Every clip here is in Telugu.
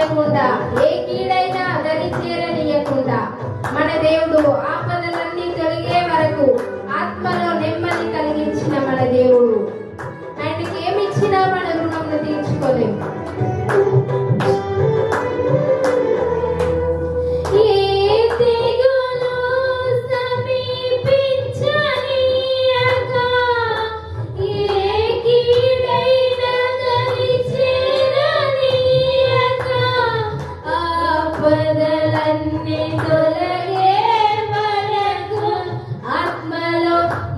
చేరనీయకుండా, ఏ కీడైనా దరి చేరనీయకుండా మన దేవుడు ఆపదలన్నీ తొలగే వరకు ఆత్మలో నెమ్మది కలిగించిన మన దేవుడు. ఆయనకి ఏమిచ్చినా మన రుణంను తీర్చుకోలేము.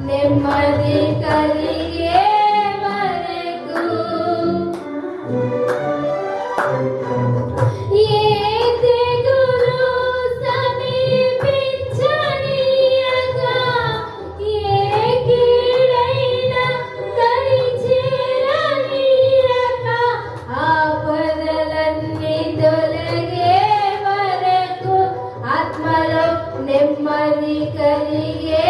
నెమ్మది కలిగే వరకు ఏ తెగులు సమీపించనీయక, ఏ కీడైనా దరి చేరనీయక, ఆపదలన్నీ తొలగే వరకు ఆత్మలో నెమ్మది కలిగే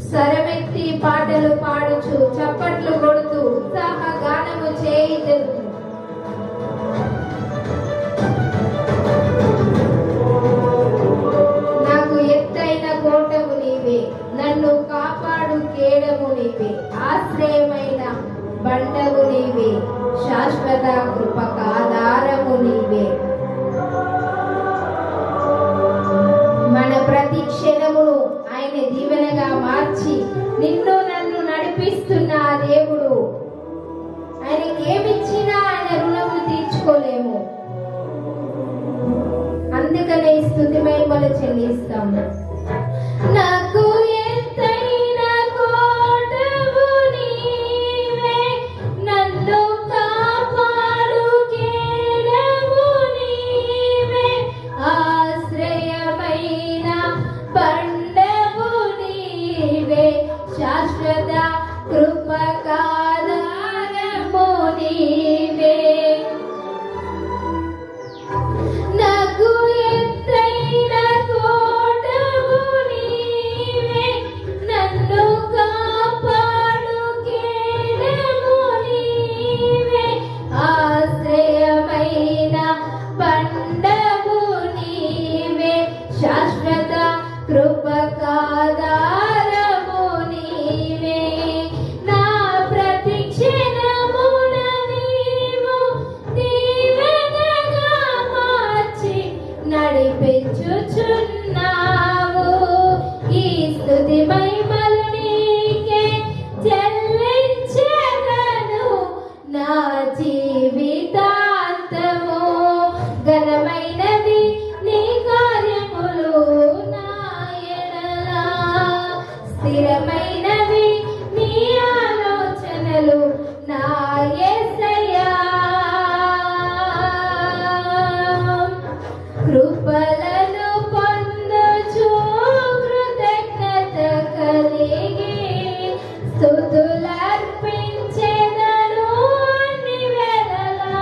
స్వరమెత్తి పాటలు పాడుచు చప్పట్లు కొడుతూ ఉత్సాహ గానము చేయుదురు. నాకు ఎత్తైన కోటము నీవే, నన్ను కాపాడు కేడము నీవే, ఆశ్రయమైన బండవు నీవే, శాశ్వత కృపకాధారము నీవే. మన ప్రతి క్షణమును ఆయన దీవెనగా మార్చి నిన్ను నన్ను నడిపిస్తున్న ఆ దేవుడు. ఆయనకి ఏమిచ్చినా ఆయన రుణము తీర్చుకోలేము. అందుకనే స్తుతి మహిమలు చెల్లిస్తాం. నాకు ఎత్తైన కోటవు నీవే, నన్ను కాపాడు కేడము నీవే, ఆశ్రయమైన బండవు నీవే, శాశ్వత కృపకాధారము నీవే. నాకు ఎత్తైన కోటవు నీవే, నన్ను కాపాడు కేడము నీవే, ఆశ్రయమైన బండవు నీవే, శాశ్వత కృపకాధారము నీవే. నా ప్రతి క్షణమున నీవు దీవెనగా మార్చి నడిపించుచున్నావు. ఈ స్తుతి మహిమలు నీకే చెల్లించెదను నా జీవితాంతము. ఘనమైనది నీ కార్యములు నా ఎడల, స్థిరమైనవి నీ ఆలోచనలు నా యేసయ్యా. కృపలను పొందుచు కృతజ్ఞత కలిగి స్తుతులర్పించెదను అన్ని వేళలా.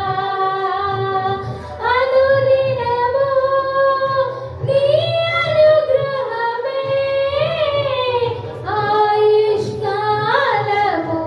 అనుదినము నీ అనుగ్రహమే, ఆయుష్కాలము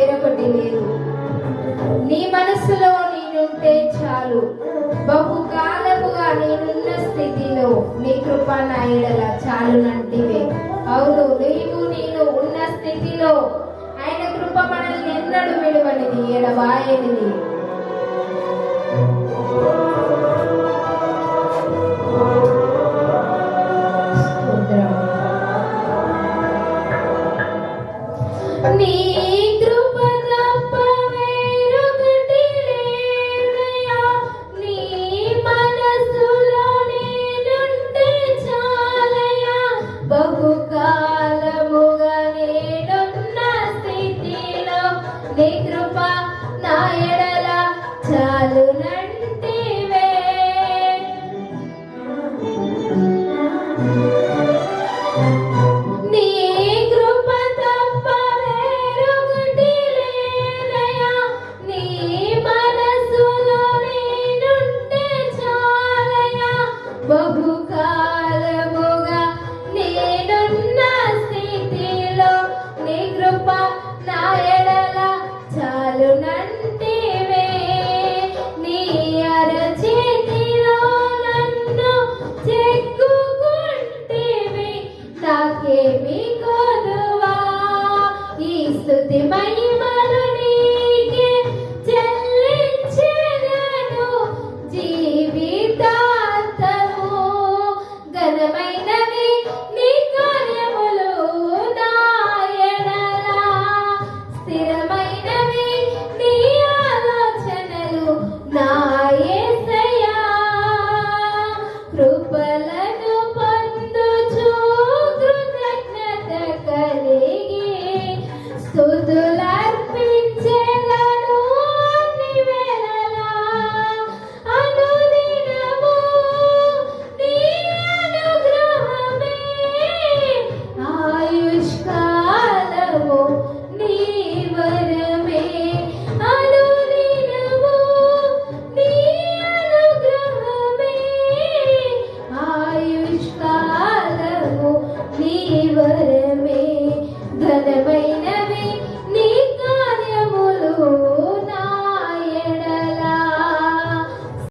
వేరొకటి లేదు. నీ మనసులో నేనుంటే చాలు. బహుకాలముగా నేనున్న స్థితిలో నీ కృప నా ఎడల చాలునంటివే. అవును, నేను ఉన్న స్థితిలో ఆయన కృప మనల్ని ఎన్నడూ విడువనిది, ఎడబాయనిది. నీ కృప తప్ప వేరొకటి లేదయ్యా. నీ మనసులో నేనుంటే చాలయ్యా. బహుకాలముగా నేనున్న స్థితిలో నీ కృప నా ఎడల చాలునంటివే.